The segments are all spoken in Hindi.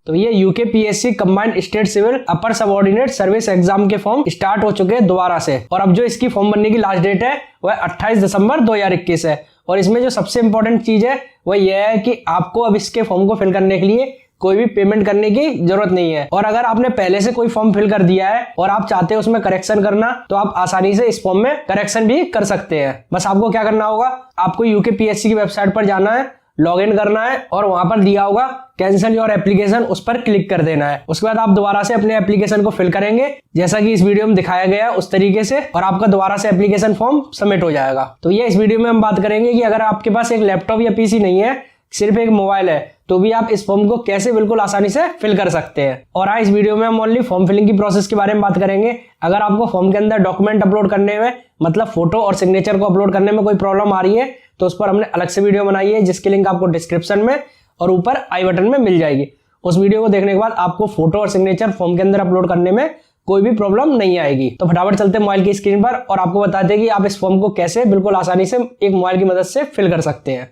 तो ये UK PSC combined state civil upper subordinate service exam के फॉर्म स्टार्ट हो चुके हैं दोबारा से। और अब जो इसकी फॉर्म भरने की लास्ट डेट है वह 28 दिसंबर 2021 है। और इसमें जो सबसे इंपॉर्टेंट चीज है वह यह है कि आपको अब इसके फॉर्म को फिल करने के लिए कोई भी पेमेंट करने की जरूरत नहीं है। और अगर आपने पहले से कोई फॉर्म फिल कर दिया है और आप चाहते हैं उसमें करेक्शन करना, तो आप आसानी से इस फॉर्म में करेक्शन भी कर सकते हैं। बस आपको क्या करना होगा, आपको यूके पीएससी की वेबसाइट पर जाना है, लॉग इन करना है और वहां पर दिया होगा कैंसिल योर एप्लीकेशन, उस पर क्लिक कर देना है। उसके बाद आप दोबारा से अपने एप्लीकेशन को फिल करेंगे जैसा कि इस वीडियो में दिखाया गया है उस तरीके से, और आपका दोबारा से एप्लीकेशन फॉर्म सबमिट हो जाएगा। तो ये इस वीडियो में हम बात करेंगे कि अगर आपके पास एक लैपटॉप या पीसी नहीं है, सिर्फ एक मोबाइल है, तो भी आप इस फॉर्म को कैसे बिल्कुल आसानी से फिल कर सकते हैं। और इस वीडियो में हम ओनली फॉर्म फिलिंग की प्रोसेस के बारे में बात करेंगे। अगर आपको फॉर्म के अंदर डॉक्यूमेंट अपलोड करने में, मतलब फोटो और सिग्नेचर को अपलोड करने में कोई प्रॉब्लम आ रही है, तो उस पर हमने अलग से वीडियो बनाई है जिसकी लिंक आपको डिस्क्रिप्शन में और ऊपर आई बटन में मिल जाएगी। उस वीडियो को देखने के बाद आपको फोटो और सिग्नेचर फॉर्म के अंदर अपलोड करने में कोई भी प्रॉब्लम नहीं आएगी। तो फटाफट चलते हैं मोबाइल की स्क्रीन पर और आपको बताते हैं कि आप इस फॉर्म को कैसे बिल्कुल आसानी से एक मोबाइल की मदद से फिल कर सकते हैं।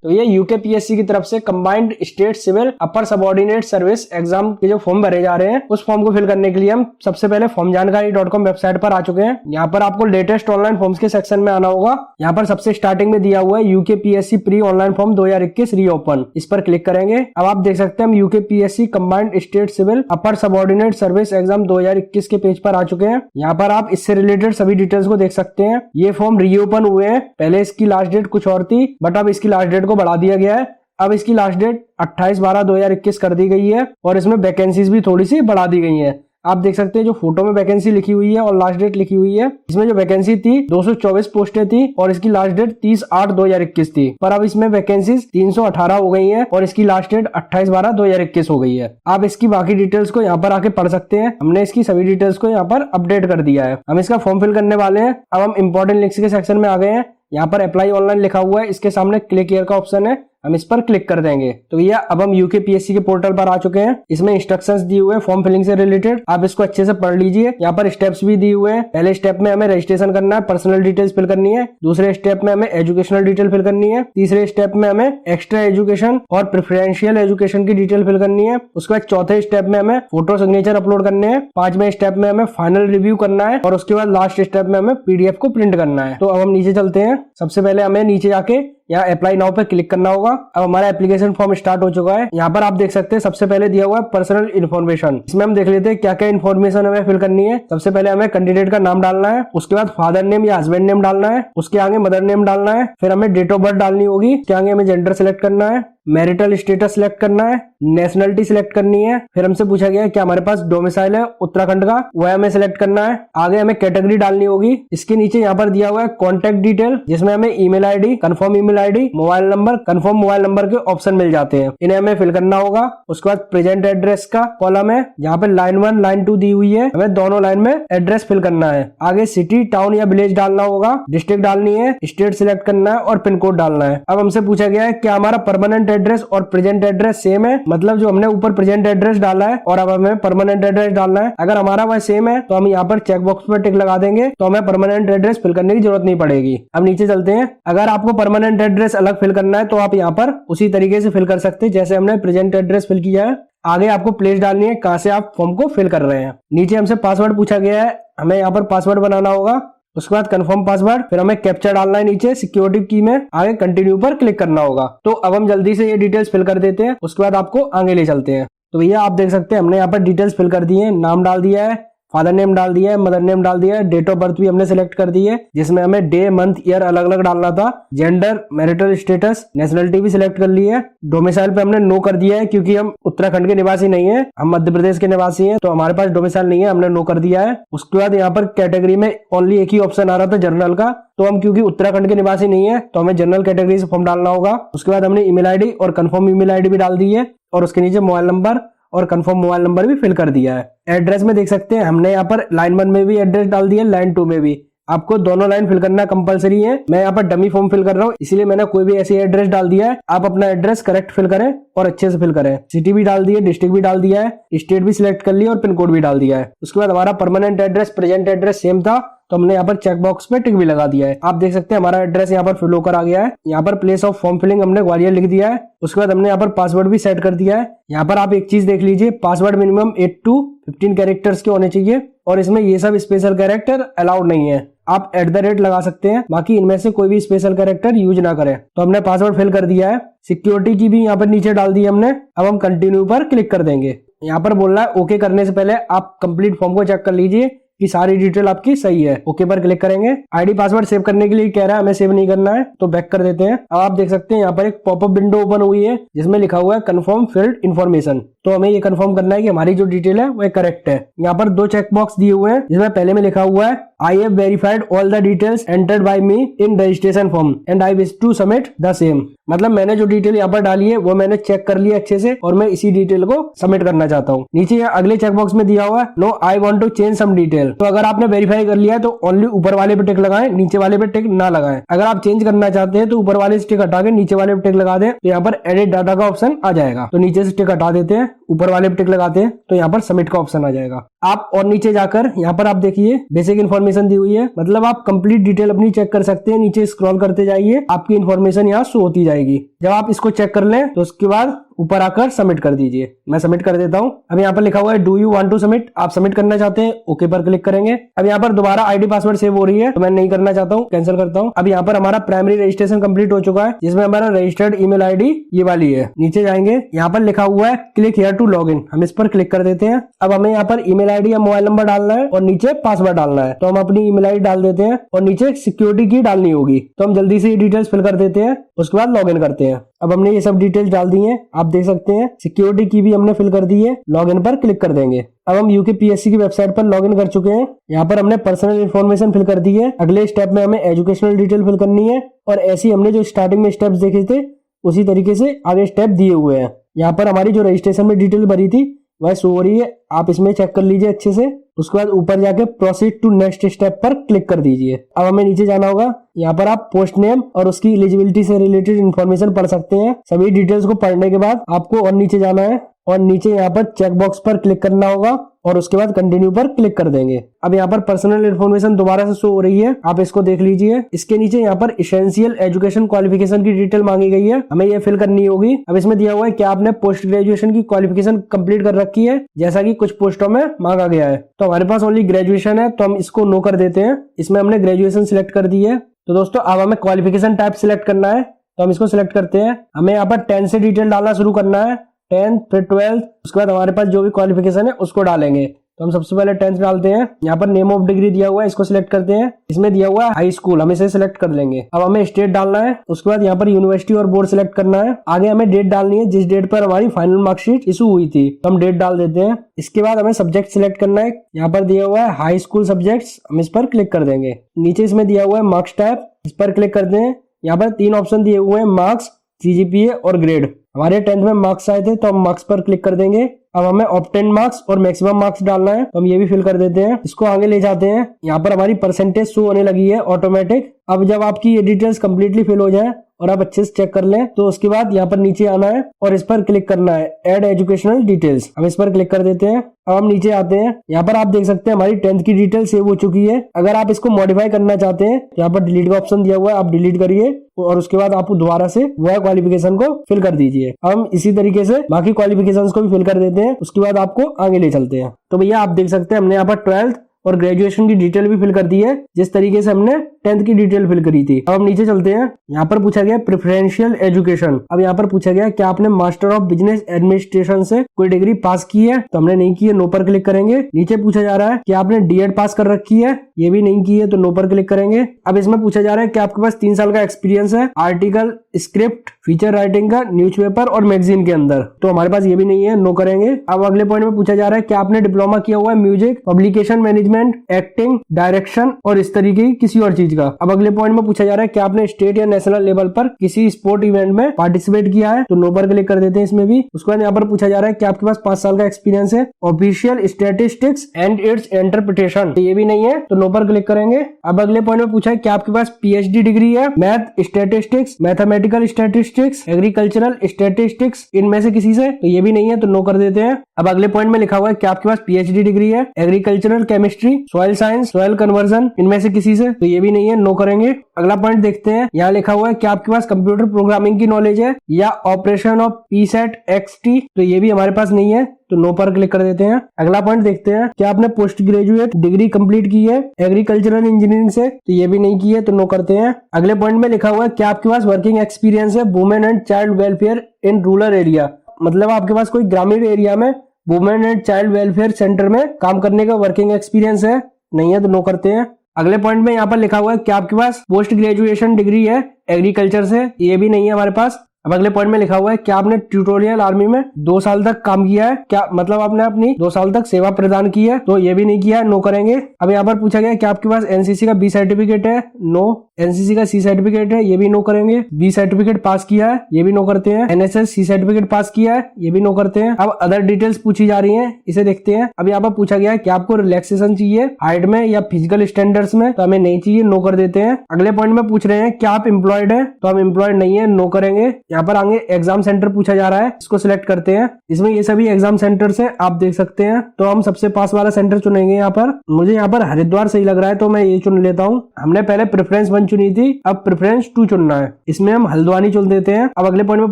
तो ये यूके पीएससी की तरफ से combined state civil upper subordinate service exam के जो फॉर्म भरे जा रहे हैं, उस फॉर्म को फिल करने के लिए हम सबसे पहले formjankari.com वेबसाइट पर आ चुके हैं। यहाँ पर आपको लेटेस्ट ऑनलाइन फॉर्म्स के सेक्शन में आना होगा। यहाँ पर सबसे स्टार्टिंग में दिया हुआ है UK PSC pre online form 2021 reopen, इस पर क्लिक करेंगे। अब आप देख सकते हैं हम UK PSC combined state civil upper subordinate service exam 2021 के पेज पर आ चुके हैं। यहाँ पर आप इससे रिलेटेड सभी डिटेल्स को देख सकते हैं। ये फॉर्म रीओपन हुए हैं, पहले इसकी लास्ट डेट कुछ और थी बट अब इसकी लास्ट डेट को बढ़ा दिया गया है। अब इसकी लास्ट डेट 28/12/2021 कर दी गई है और इसमें वैकेंसीज भी थोड़ी सी बढ़ा दी गई हैं। आप देख सकते हैं जो फोटो में वैकेंसी लिखी हुई है और लास्ट डेट लिखी हुई है, इसमें जो वैकेंसी थी 224 पोस्टें थी और इसकी लास्ट डेट 30/8/2021 थी, पर अब इसमें वैकेंसीज 318 हो गई हैं और इसकी लास्ट डेट 28/12/2021 हो गई है। आप इसकी बाकी डिटेल्स को यहाँ पर आके पढ़ सकते हैं। हमने इसकी सभी डिटेल्स को यहाँ पर अपडेट कर दिया है। हम इसका फॉर्म फिल करने वाले हैं। अब हम इंपॉर्टेंट लिंक्स के सेक्शन में आ गए हैं। यहाँ पर अप्लाई ऑनलाइन लिखा हुआ है, इसके सामने क्लिक हियर का ऑप्शन है, हम इस पर क्लिक कर देंगे। तो भैया अब हम यूके पीएससी के पोर्टल पर आ चुके हैं। इसमें इंस्ट्रक्शंस दिए हुए हैं फॉर्म फिलिंग से रिलेटेड, आप इसको अच्छे से पढ़ लीजिए। यहाँ पर स्टेप्स भी दिए हुए हैं। पहले स्टेप में हमें रजिस्ट्रेशन करना है, पर्सनल डिटेल्स फिल करनी है। दूसरे स्टेप में हमें एजुकेशनल डिटेल फिल करनी है। तीसरे स्टेप में हमें एक्स्ट्रा एजुकेशन और प्रेफरेंशियल एजुकेशन की डिटेल फिल करनी है। उसके बाद चौथे स्टेप में हमें फोटो सिग्नेचर अपलोड करने हैं। पांचवें स्टेप में हमें फाइनल रिव्यू करना है और उसके बाद लास्ट स्टेप में हमें पीडीएफ को प्रिंट करना है। तो अब हम नीचे चलते हैं। सबसे पहले हमें नीचे जाके यहाँ अप्लाई नाउ पे क्लिक करना होगा। अब हमारा एप्लीकेशन फॉर्म स्टार्ट हो चुका है। यहाँ पर आप देख सकते हैं सबसे पहले दिया हुआ है पर्सनल इन्फॉर्मेशन। इसमें हम देख लेते हैं क्या क्या इन्फॉर्मेशन हमें फिल करनी है। सबसे पहले हमें कैंडिडेट का नाम डालना है, उसके बाद फादर नेम या हस्बैंड नेम डालना है, उसके आगे मदर नेम डालना है, फिर हमें डेट ऑफ बर्थ डालनी होगी, उसके आगे हमें जेंडर सिलेक्ट करना है, मैरिटल स्टेटस सिलेक्ट करना है, नेशनलिटी सिलेक्ट करनी है। फिर हमसे पूछा गया है कि हमारे पास डोमिसाइल है उत्तराखंड का, वह हमें सिलेक्ट करना है। आगे हमें कैटेगरी डालनी होगी। इसके नीचे यहाँ पर दिया हुआ है कॉन्टेक्ट डिटेल, जिसमें हमें email ID, confirm email ID, mobile number, confirm mobile number के ऑप्शन मिल जाते हैं, इन्हें हमें फिल करना होगा। उसके बाद प्रेजेंट एड्रेस का कॉलम है, जहाँ पे लाइन 1 लाइन 2 दी हुई है, हमें दोनों लाइन में एड्रेस फिल करना है। आगे सिटी, टाउन या विलेज डालना होगा, डिस्ट्रिक्ट डालनी है, स्टेट सिलेक्ट करना है और पिन कोड डालना है। अब हमसे पूछा गया है क्या हमारा परमानेंट एड्रेस और प्रेजेंट एड्रेस सेम है, मतलब जो हमने ऊपर प्रेजेंट एड्रेस डाला है और अब हमें परमानेंट एड्रेस डालना है। अगर हमारा वह सेम है तो हम यहाँ पर चेक बॉक्स पर टिक लगा देंगे, तो हमें परमानेंट एड्रेस फिल करने की जरूरत नहीं पड़ेगी। अब नीचे चलते हैं। अगर आपको परमानेंट एड्रेस अलग फिल करना है तो आप यहाँ पर उसी तरीके से फिल कर सकते हैं जैसे हमने प्रेजेंट एड्रेस फिल किया है। आगे आपको प्लेस डालनी है कहाँ से आप फॉर्म को फिल कर रहे हैं। नीचे हमसे पासवर्ड पूछा गया है, हमें यहाँ पर पासवर्ड बनाना होगा। उसके बाद कंफर्म पासवर्ड, फिर हमें कैप्चा डालना है नीचे सिक्योरिटी की में, आगे कंटिन्यू पर क्लिक करना होगा। तो अब हम जल्दी से ये डिटेल्स फिल कर देते हैं, उसके बाद आपको आगे ले चलते हैं। तो भैया आप देख सकते हैं हमने यहाँ पर डिटेल्स फिल कर दी है। नाम डाल दिया है, फादर नेम डाल दिया है, मदर नेम डाल दिया है, डेट ऑफ बर्थ भी हमने सिलेक्ट कर दी है जिसमें हमें डे मंथ ईयर अलग अलग डालना था। जेंडर, मैरिटल स्टेटस, नेशनलिटी भी सिलेक्ट कर ली है। डोमिसाइल पे हमने नो कर दिया है क्योंकि हम उत्तराखंड के निवासी नहीं है, हम मध्य प्रदेश के निवासी हैं, तो हमारे पास डोमिसाइल नहीं है, हमने नो कर दिया है। उसके बाद यहाँ पर कैटेगरी में ओनली एक ही ऑप्शन आ रहा था जनरल का, तो हम क्योंकि उत्तराखंड के निवासी नहीं है तो हमें जनरल कैटेगरी से फॉर्म डालना होगा। उसके बाद हमने ईमेल आईडी और कंफर्म ईमेल आईडी भी डाल दी है और उसके नीचे मोबाइल नंबर और कंफर्म मोबाइल नंबर भी फिल कर दिया है। एड्रेस में देख सकते हैं हमने यहाँ पर लाइन 1 में भी एड्रेस डाल दिया, लाइन 2 में भी। आपको दोनों लाइन फिल करना कंपलसरी है। मैं यहाँ पर डमी फॉर्म फिल कर रहा हूँ इसलिए मैंने कोई भी ऐसी एड्रेस डाल दिया है। आप अपना एड्रेस करेक्ट फिल करें और अच्छे से फिल करें। सिटी भी डाल दी है, डिस्ट्रिक्ट भी डाल दिया है, स्टेट भी सिलेक्ट कर लिया और पिन कोड भी डाल दिया है। उसके बाद हमारा permanent address present address same था तो हमने यहाँ पर चेक बॉक्स पे टिक भी लगा दिया है। आप देख सकते हैं हमारा एड्रेस यहाँ पर फिल होकर आ गया है। यहाँ पर प्लेस ऑफ फॉर्म फिलिंग हमने ग्वालियर लिख दिया है। उसके बाद हमने यहाँ पर पासवर्ड भी सेट कर दिया है। यहाँ पर आप एक चीज देख लीजिए, पासवर्ड मिनिमम 8 to 15 कैरेक्टर्स के होने चाहिए और इसमें ये सब स्पेशल कैरेक्टर अलाउड नहीं है। आप @ लगा सकते हैं, बाकी इनमें से कोई भी स्पेशल कैरेक्टर यूज ना करें। तो हमने पासवर्ड फिल कर दिया है, सिक्योरिटी की भी यहाँ पर नीचे डाल दी हमने। अब हम कंटिन्यू पर क्लिक कर देंगे। यहाँ पर बोल रहा है ओके करने से पहले आप कंप्लीट फॉर्म को चेक कर लीजिए कि सारी डिटेल आपकी सही है। ओके पर क्लिक करेंगे। आईडी पासवर्ड सेव करने के लिए कह रहा है, हमें सेव नहीं करना है तो बैक कर देते हैं। अब आप देख सकते हैं यहाँ पर एक पॉपअप विंडो ओपन हुई है जिसमें लिखा हुआ है कंफर्म फील्ड इन्फॉर्मेशन। तो हमें ये कंफर्म करना है कि हमारी जो डिटेल है वो करेक्ट है। यहाँ पर 2 चेक बॉक्स दिए हुए हैं जिसमें पहले में लिखा हुआ है I have verified all the details entered by me in registration form and I wish to submit the same. मतलब मैंने जो डिटेल यहाँ पर डाली है वो मैंने चेक कर लिया अच्छे से और मैं इसी डिटेल को सबमिट करना चाहता हूँ। नीचे अगले चेक बॉक्स में दिया हुआ है no I want to change some detail. तो अगर आपने वेरीफाई कर लिया है तो ओनली ऊपर वाले पे टिक लगाएं, नीचे वाले पे टिक ना लगाएं। अगर आप चेंज करना चाहते हैं तो ऊपर वाले से टिक हटा के नीचे वाले पे टिक लगा दें तो यहाँ पर एडिट डाटा का ऑप्शन आ जाएगा। तो नीचे से टिक हटा देते हैं, ऊपर वाले पे टिक लगाते हैं तो यहाँ पर सबमिट का ऑप्शन आ जाएगा। आप और नीचे जाकर यहाँ पर आप देखिए बेसिक इन्फॉर्मेशन दी हुई है, मतलब आप कंप्लीट डिटेल अपनी चेक कर सकते हैं। नीचे स्क्रॉल करते जाइए, आपकी इन्फॉर्मेशन यहाँ शो होती जाएगी। जब आप इसको चेक कर लें तो उसके बाद ऊपर आकर सबमिट कर दीजिए। मैं सबमिट कर देता हूं। अब यहाँ पर लिखा हुआ है do you want to submit, आप सबमिट करना चाहते हैं, ओके पर क्लिक करेंगे। अब यहाँ पर दोबारा आईडी पासवर्ड सेव हो रही है तो मैं नहीं करना चाहता हूँ, कैंसिल करता हूँ। अब यहाँ पर हमारा प्राइमरी रजिस्ट्रेशन कंप्लीट हो चुका है जिसमें हमारा रजिस्टर्ड ईमेल आईडी ये वाली है। नीचे जाएंगे, यहाँ पर लिखा हुआ है click here to log in, हम इस पर क्लिक कर देते हैं। अब हमें यहाँ पर ईमेल आईडी या मोबाइल नंबर डालना है और नीचे पासवर्ड डालना है। तो हम अपनी ईमेल आईडी डाल देते हैं और नीचे सिक्योरिटी की डालनी होगी। तो हम जल्दी से ये डिटेल्स फिल कर देते हैं, उसके बाद लॉग इन करते हैं। अब हमने ये सब डिटेल्स डाल दी हैं, आप देख सकते हैं सिक्योरिटी की भी हमने फिल कर दी है। लॉगिन पर क्लिक कर देंगे। अब हम यूकेपीएससी की वेबसाइट पर लॉगिन कर चुके हैं। यहाँ पर हमने पर्सनल इन्फॉर्मेशन फिल कर दी है। अगले स्टेप में हमें एजुकेशनल डिटेल फिल करनी है और ऐसे ही हमने जो स्टार्टिंग में स्टेप्स देखे थे उसी तरीके से आगे स्टेप दिए हुए हैं। यहाँ पर हमारी जो रजिस्ट्रेशन में डिटेल भरी थी वह शो हो रही है, आप इसमें चेक कर लीजिए अच्छे से। उसके बाद ऊपर जाके प्रोसीड टू नेक्स्ट स्टेप पर क्लिक कर दीजिए। अब हमें नीचे जाना होगा, यहाँ पर आप पोस्ट नेम और उसकी एलिजिबिलिटी से रिलेटेड इन्फॉर्मेशन पढ़ सकते हैं। सभी डिटेल्स को पढ़ने के बाद आपको और नीचे जाना है और नीचे यहाँ पर चेक बॉक्स पर क्लिक करना होगा और उसके बाद कंटिन्यू पर क्लिक कर देंगे। अब यहाँ पर पर्सनल इन्फॉर्मेशन दोबारा से शो हो रही है, आप इसको देख लीजिए। इसके नीचे यहाँ पर एसेंशियल एजुकेशन क्वालिफिकेशन की डिटेल मांगी गई है, हमें ये फिल करनी होगी। अब इसमें दिया हुआ है कि आपने पोस्ट ग्रेजुएशन की क्वालिफिकेशन कंप्लीट कर रखी है जैसा कि कुछ पोस्टों में मांगा गया है। तो हमारे पास ओनली ग्रेजुएशन है तो हम इसको नो कर देते हैं। इसमें हमने ग्रेजुएशन सिलेक्ट कर दी है। तो दोस्तों अब हमें क्वालिफिकेशन टाइप सिलेक्ट करना है तो हम इसको सिलेक्ट करते हैं। हमें यहाँ पर 10 से डिटेल डालना शुरू करना है, 10th फिर 12th, उसके बाद हमारे पास जो भी क्वालिफिकेशन है उसको डालेंगे। तो हम सबसे पहले 10th डालते हैं। यहाँ पर नेम ऑफ डिग्री दिया हुआ है, इसको सिलेक्ट करते हैं। इसमें दिया हुआ है हाई स्कूल, हम इसे सिलेक्ट कर लेंगे। अब हमें स्टेट डालना है, उसके बाद यहाँ पर यूनिवर्सिटी और बोर्ड सिलेक्ट करना है। आगे हमें डेट डालनी है जिस डेट पर हमारी फाइनल मार्कशीट इशू हुई थी, तो हम डेट डाल देते हैं। इसके बाद हमें सब्जेक्ट सिलेक्ट करना है, यहाँ पर दिया हुआ है हाई स्कूल सब्जेक्ट्स, हम इस पर क्लिक कर देंगे। नीचे इसमें दिया हुआ है मार्क्स टाइप, इस पर क्लिक करते हैं। यहाँ पर 3 ऑप्शन दिए हुए हैं, मार्क्स, CGPA और ग्रेड। हमारे 10th में मार्क्स आए थे तो हम मार्क्स पर क्लिक कर देंगे। अब हमें ऑब्टेन मार्क्स और मैक्सिमम मार्क्स डालना है तो हम ये भी फिल कर देते हैं। इसको आगे ले जाते हैं, यहाँ पर हमारी परसेंटेज शो होने लगी है ऑटोमेटिक। अब जब आपकी ये डिटेल्स कंप्लीटली फिल हो जाए और आप अच्छे से चेक कर लें तो उसके बाद यहाँ पर नीचे आना है और इस पर क्लिक करना है ऐड एजुकेशनल डिटेल्स, हम इस पर क्लिक कर देते हैं। अब हम नीचे आते हैं, यहाँ पर आप देख सकते हैं हमारी 10th की डिटेल सेव हो चुकी है। अगर आप इसको मॉडिफाई करना चाहते हैं तो यहाँ पर डिलीट का ऑप्शन दिया हुआ है, आप डिलीट करिए और उसके बाद आप दोबारा से वह क्वालिफिकेशन को फिल कर दीजिए। हम इसी तरीके से बाकी क्वालिफिकेशंस को भी फिल कर देते हैं, उसके बाद आपको आगे ले चलते हैं। तो भैया आप देख सकते हैं हमने यहाँ पर 12th और ग्रेजुएशन की डिटेल भी फिल कर दी है जिस तरीके से हमने 10th की डिटेल फिल करी थी। अब हम नीचे चलते हैं, यहाँ पर पूछा गया प्रेफरेंशियल एजुकेशन। अब यहाँ पर पूछा गया क्या आपने मास्टर ऑफ बिजनेस एडमिनिस्ट्रेशन से कोई डिग्री पास की है, तो हमने नहीं की है, नो पर क्लिक करेंगे। नीचे पूछा जा रहा है कि आपने D.Ed पास कर रखी है, ये भी नहीं की है तो नो पर क्लिक करेंगे। अब इसमें पूछा जा रहा है कि आपके पास 3 साल का एक्सपीरियंस है आर्टिकल, स्क्रिप्ट, फीचर राइटिंग का न्यूज़पेपर और मैगजीन के अंदर, तो हमारे पास ये भी नहीं है, नो करेंगे। अब अगले पॉइंट में पूछा जा रहा है कि आपने डिप्लोमा किया हुआ है music, publication management, acting, direction और इस तरीके की किसी और चीज का। अब अगले पॉइंट में पूछा जा रहा है कि आपने स्टेट या नेशनल लेवल पर किसी स्पोर्ट इवेंट में पार्टिसिपेट किया है, तो नो पर क्लिक कर देते हैं इसमें भी। उसके बाद यहाँ पर पूछा जा रहा है कि आपके पास 5 साल का एक्सपीरियंस है official statistics and it's interpretation, तो ये भी नहीं है तो नो पर क्लिक करेंगे। अब अगले पॉइंट में पूछा है कि आपके पास PhD डिग्री है math statistics, mathematical statistics, agricultural statistics, इनमें से किसी से, तो ये भी नहीं है तो नो कर देते हैं। अब अगले पॉइंट में लिखा हुआ है कि आपके पास PhD डिग्री है agricultural chemistry chemistry, soil science, soil conversion, इनमें से किसी से, तो ये भी नहीं है, नो करेंगे। अगला पॉइंट देखते हैं, यहाँ लिखा हुआ है कि आपके पास कंप्यूटर प्रोग्रामिंग की नॉलेज है या ऑपरेशन ऑफ पीसेट एक्सटी, तो ये भी हमारे पास नहीं है, तो नो पर क्लिक कर देते हैं। अगला पॉइंट देखते हैं, क्या आपने पोस्ट ग्रेजुएट डिग्री कंप्लीट की है एग्रीकल्चरल इंजीनियरिंग से, तो ये भी नहीं की है, तो नो करते हैं। अगले पॉइंट में लिखा हुआ है क्या आपके पास वर्किंग एक्सपीरियंस है women and child welfare in rural area, मतलब आपके पास कोई ग्रामीण एरिया में women and child welfare centre में काम करने का वर्किंग एक्सपीरियंस है, नहीं है, तो नो करते हैं। अगले पॉइंट में यहाँ पर लिखा हुआ है क्या आपके पास पोस्ट ग्रेजुएशन डिग्री है एग्रीकल्चर से, ये भी नहीं है हमारे पास। अब अगले पॉइंट में लिखा हुआ है क्या आपने ट्यूटोरियल आर्मी में 2 साल तक काम किया है, क्या मतलब आपने अपनी 2 साल तक सेवा प्रदान की है, तो ये भी नहीं किया है, नो करेंगे। अब यहाँ पर पूछा गया क्या आपके पास एनसीसी का बी सर्टिफिकेट है, नो। एनसीसी का सी सर्टिफिकेट है, ये भी नो करेंगे। बी सर्टिफिकेट पास किया है, ये भी नो करते हैं। एनएसएस सी सर्टिफिकेट पास किया है, ये भी नो करते हैं। अब अदर डिटेल्स पूछी जा रही है, इसे देखते हैं। अब यहाँ पर पूछा गया है कि आपको रिलैक्सेशन चाहिए हाइट में या फिजिकल स्टैंडर्ड्स में, तो हमें नहीं चाहिए, नो कर देते हैं। अगले पॉइंट में पूछ रहे हैं क्या आप एम्प्लॉयड है, तो हम एम्प्लॉयड नहीं है, नो करेंगे। यहाँ पर आगे एग्जाम सेंटर पूछा जा रहा है, इसको सिलेक्ट करते हैं। इसमें ये सभी एग्जाम सेंटर है, आप देख सकते हैं, तो हम सबसे पास वाला सेंटर चुनेंगे। यहाँ पर मुझे यहाँ पर हरिद्वार सही लग रहा है, तो मैं ये चुन लेता हूँ। हमने पहले प्रेफरेंस 1 चुनी थी, अब प्रेफरेंस 2 चुनना है, इसमें हम हल्द्वानी चुन देते हैं। अब अगले पॉइंट में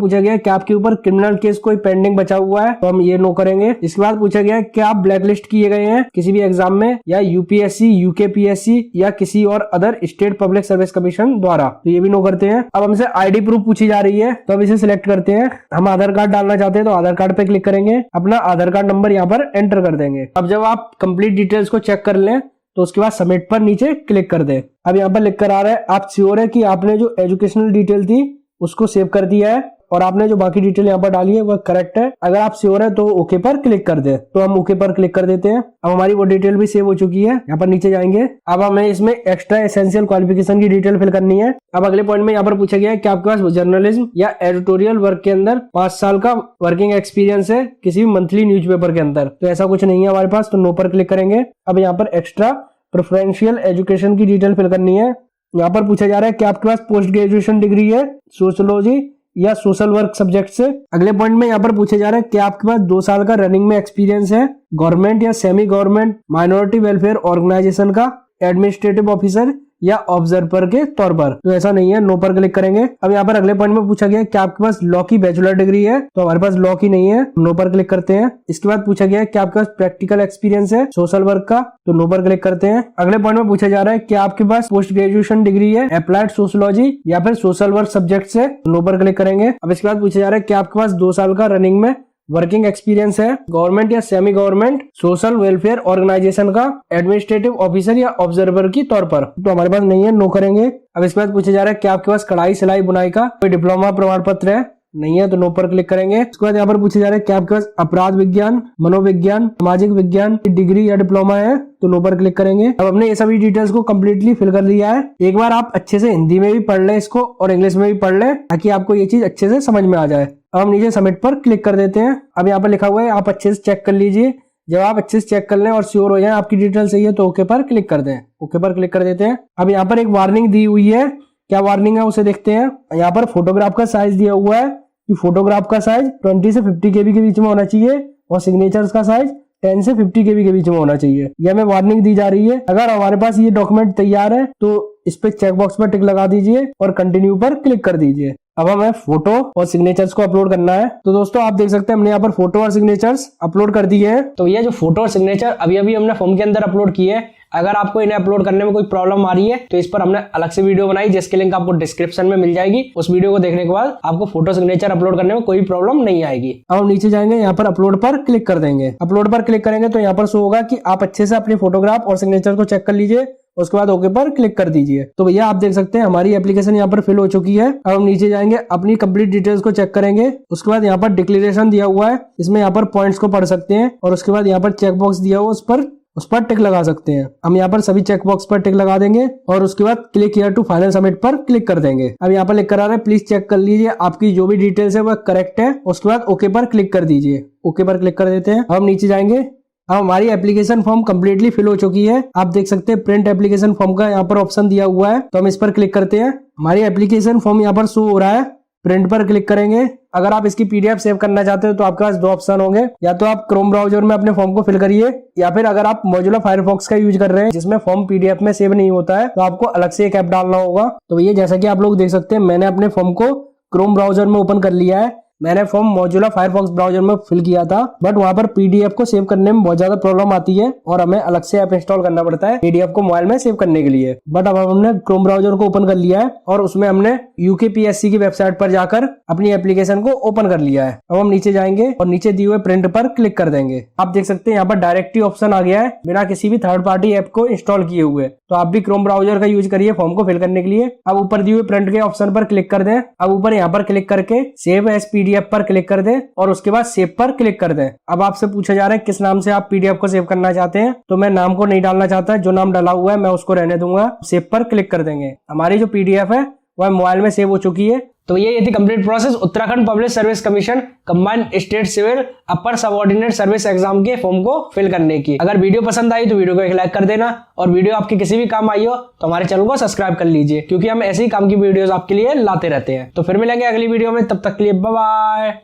पूछा गया क्या आपके ऊपर क्रिमिनल केस कोई पेंडिंग बचा हुआ है, तो हम ये नो करेंगे। इसके बाद पूछा गया क्या आप ब्लैकलिस्ट किए गए हैं किसी भी एग्जाम में या यूपीएससी, यूकेपीएससी या किसी और other state public service commission द्वारा, तो ये भी नो करते हैं। अब हमसे आईडी प्रूफ पूछी जा रही है, तो अब इसे सिलेक्ट करते हैं। हम आधार कार्ड डालना चाहते हैं तो आधार कार्ड पे क्लिक करेंगे, अपना आधार कार्ड नंबर यहाँ पर एंटर कर देंगे। अब जब आप कंप्लीट डिटेल्स को चेक कर लें तो उसके बाद सबमिट पर नीचे क्लिक कर दें। अब यहाँ पर लिख कर आ रहा है आप श्योर है कि आपने जो एजुकेशनल डिटेल थी उसको सेव कर दिया है और आपने जो बाकी डिटेल यहाँ पर डाली है वह करेक्ट है। अगर आप श्योर है तो ओके पर क्लिक कर दे, तो हम ओके पर क्लिक कर देते हैं। अब हमारी वो डिटेल भी सेव हो चुकी है। यहाँ पर नीचे जाएंगे, अब हमें इसमें एक्स्ट्रा एसेंशियल क्वालिफिकेशन की डिटेल फिल करनी है। अब अगले पॉइंट में यहाँ पर पूछा गया है कि आपके पास जर्नलिज्म या एडिटोरियल वर्क के अंदर 5 साल का वर्किंग एक्सपीरियंस है किसी भी मंथली न्यूज़पेपर के अंदर, तो ऐसा कुछ नहीं है हमारे पास, तो नो पर क्लिक करेंगे। अब यहाँ पर एक्स्ट्रा प्रेफरेंशियल एजुकेशन की डिटेल फिल करनी है। यहाँ पर पूछा जा रहा है कि आपके पास पोस्ट ग्रेजुएशन डिग्री है सोशियोलॉजी या सोशल वर्क सब्जेक्ट से। अगले पॉइंट में यहाँ पर पूछे जा रहा है कि आपके पास 2 साल का रनिंग में एक्सपीरियंस है गवर्नमेंट या semi government minority welfare organisation का एडमिनिस्ट्रेटिव ऑफिसर या ऑब्जर्वर के तौर पर, तो ऐसा नहीं है, नो पर क्लिक करेंगे। अब यहाँ पर अगले पॉइंट में पूछा गया कि आपके पास लॉ की बैचलर डिग्री है, तो हमारे पास लॉ की नहीं है, नो पर क्लिक करते हैं। इसके बाद पूछा गया कि आपके पास प्रैक्टिकल एक्सपीरियंस है सोशल वर्क का, तो नो पर क्लिक करते हैं। अगले पॉइंट में पूछा जा रहा है कि आपके पास पोस्ट ग्रेजुएशन डिग्री है अप्लाइड सोशियोलॉजी या फिर सोशल वर्क सब्जेक्ट से, नो पर क्लिक करेंगे। अब इसके बाद पूछा जा रहा है कि आपके पास 2 साल का रनिंग में वर्किंग एक्सपीरियंस है गवर्नमेंट या semi government social welfare organisation का एडमिनिस्ट्रेटिव ऑफिसर या ऑब्जर्वर की तौर पर, तो हमारे पास नहीं है, नो करेंगे। अब इसके बाद पूछा जा रहा है कि आपके पास कढ़ाई सिलाई बुनाई का कोई डिप्लोमा प्रमाण पत्र है, नहीं है, तो नो पर क्लिक करेंगे। उसके बाद यहाँ पर पूछा जा रहा है कि आपके पास अपराध विज्ञान, मनोविज्ञान, सामाजिक विज्ञान की डिग्री या डिप्लोमा है, तो नो पर क्लिक करेंगे। अब हमने ये सभी डिटेल्स को कम्प्लीटली फिल कर लिया है। एक बार आप अच्छे से हिंदी में भी पढ़ लें इसको और इंग्लिश में भी पढ़ लें ताकि आपको ये चीज अच्छे से समझ में आ जाए। अब हम नीचे सबमिट पर क्लिक कर देते हैं। अब यहाँ पर लिखा हुआ है आप अच्छे से चेक कर लीजिए, जब आप अच्छे से चेक कर लें और श्योर हो जाए आपकी डिटेल सही है तो ओके पर क्लिक कर दें, ओके पर क्लिक कर देते हैं। अब यहाँ पर एक वार्निंग दी हुई है, क्या वार्निंग है उसे देखते हैं। यहाँ पर फोटोग्राफ का साइज दिया हुआ है कि फोटोग्राफ का साइज 20 से 50 KB के बीच में होना चाहिए और सिग्नेचर्स का साइज 10 से 50 KB के बीच में होना चाहिए। यह हमें वार्निंग दी जा रही है। अगर हमारे पास ये डॉक्यूमेंट तैयार है तो इस पे चेक बॉक्स पर टिक लगा दीजिए और कंटिन्यू पर क्लिक कर दीजिए। अब हमें फोटो और सिग्नेचर्स को अपलोड करना है, तो दोस्तों आप देख सकते हैं हमने यहाँ पर फोटो और सिग्नेचर्स अपलोड कर दिए हैं। तो ये जो फोटो और सिग्नेचर अभी हमने फॉर्म के अंदर अपलोड किए हैं। अगर आपको इन्हें अपलोड करने में कोई प्रॉब्लम आ रही है तो इस पर हमने अलग से वीडियो बनाई जिसकी लिंक आपको डिस्क्रिप्शन में मिल जाएगी। उस वीडियो को देखने के बाद आपको फोटो सिग्नेचर अपलोड करने में कोई प्रॉब्लम नहीं आएगी। अब हम नीचे जाएंगे, यहाँ पर अपलोड पर क्लिक कर देंगे। अपलोड पर क्लिक करेंगे तो यहाँ पर शो होगा कि आप अच्छे से अपनी फोटोग्राफ और सिग्नेचर को चेक कर लीजिए, उसके बाद ओके पर क्लिक कर दीजिए। तो भैया आप देख सकते हैं हमारी एप्लीकेशन यहाँ पर फिल हो चुकी है। अब हम नीचे जाएंगे, अपनी कंप्लीट डिटेल्स को चेक करेंगे। उसके बाद यहाँ पर डिक्लेरेशन दिया हुआ है, इसमें यहाँ पर पॉइंट्स को पढ़ सकते हैं और उसके बाद यहाँ पर चेक बॉक्स दिया हुआ उस पर टिक लगा सकते हैं। हम यहाँ पर सभी चेक बॉक्स पर टिक लगा देंगे और उसके बाद click here to final submit पर क्लिक कर देंगे। अब यहाँ पर लिख कर आ रहा है प्लीज चेक कर लीजिए आपकी जो भी डिटेल्स है वह करेक्ट है। उसके बाद ओके पर क्लिक कर दीजिए, ओके पर क्लिक कर देते हैं। अब हम नीचे जाएंगे, अब हमारी एप्लीकेशन फॉर्म कंप्लीटली फिल हो चुकी है। आप देख सकते हैं प्रिंट एप्लीकेशन फॉर्म का यहाँ पर ऑप्शन दिया हुआ है, तो हम इस पर क्लिक करते हैं। हमारी एप्लीकेशन फॉर्म यहाँ पर शो हो रहा है, प्रिंट पर क्लिक करेंगे। अगर आप इसकी पीडीएफ सेव करना चाहते हो तो आपके पास दो ऑप्शन होंगे, या तो आप क्रोम ब्राउजर में अपने फॉर्म को फिल करिए, या फिर अगर आप मोजिला फायरफॉक्स का यूज कर रहे हैं जिसमें फॉर्म पीडीएफ में सेव नहीं होता है तो आपको अलग से एक ऐप डालना होगा। तो ये जैसा कि आप लोग देख सकते हैं मैंने अपने फॉर्म को क्रोम ब्राउजर में ओपन कर लिया है। मैंने फॉर्म मोजिला फायरफॉक्स ब्राउजर में फिल किया था, बट वहां पर पीडीएफ को सेव करने में बहुत ज्यादा प्रॉब्लम आती है और हमें अलग से ऐप इंस्टॉल करना पड़ता है पीडीएफ को मोबाइल में सेव करने के लिए। बट अब हमने क्रोम ब्राउजर को ओपन कर लिया है और उसमें हमने यूकेपीएससी की वेबसाइट पर जाकर अपनी एप्लीकेशन को ओपन कर लिया है। अब हम नीचे जाएंगे और नीचे दिए हुए प्रिंट पर क्लिक कर देंगे। आप देख सकते हैं यहाँ पर डायरेक्टली ऑप्शन आ गया है बिना किसी भी थर्ड पार्टी ऐप को इंस्टॉल किए हुए। तो आप भी क्रोम ब्राउजर का यूज करिए फॉर्म को फिल करने के लिए। अब ऊपर दिए हुए प्रिंट के ऑप्शन पर क्लिक कर दें। अब ऊपर यहाँ पर क्लिक करके सेव एज पीडीएफ पर क्लिक कर दें और उसके बाद सेव पर क्लिक कर दें। अब आपसे पूछा जा रहा है किस नाम से आप पीडीएफ को सेव करना चाहते हैं, तो मैं नाम को नहीं डालना चाहता, जो नाम डाला हुआ है मैं उसको रहने दूंगा। सेव पर क्लिक कर देंगे। हमारी जो पीडीएफ है वह मोबाइल में सेव हो चुकी है। तो ये थी complete process Uttarakhand public service commission combined state civil upper subordinate service exam के फॉर्म को फिल करने की। अगर वीडियो पसंद आई तो वीडियो को एक लाइक कर देना, और वीडियो आपके किसी भी काम आई हो तो हमारे चैनल को सब्सक्राइब कर लीजिए, क्योंकि हम ऐसे ही काम की वीडियोस आपके लिए लाते रहते हैं। तो फिर मिलेंगे अगली वीडियो में, तब तक के लिए बाय बाय।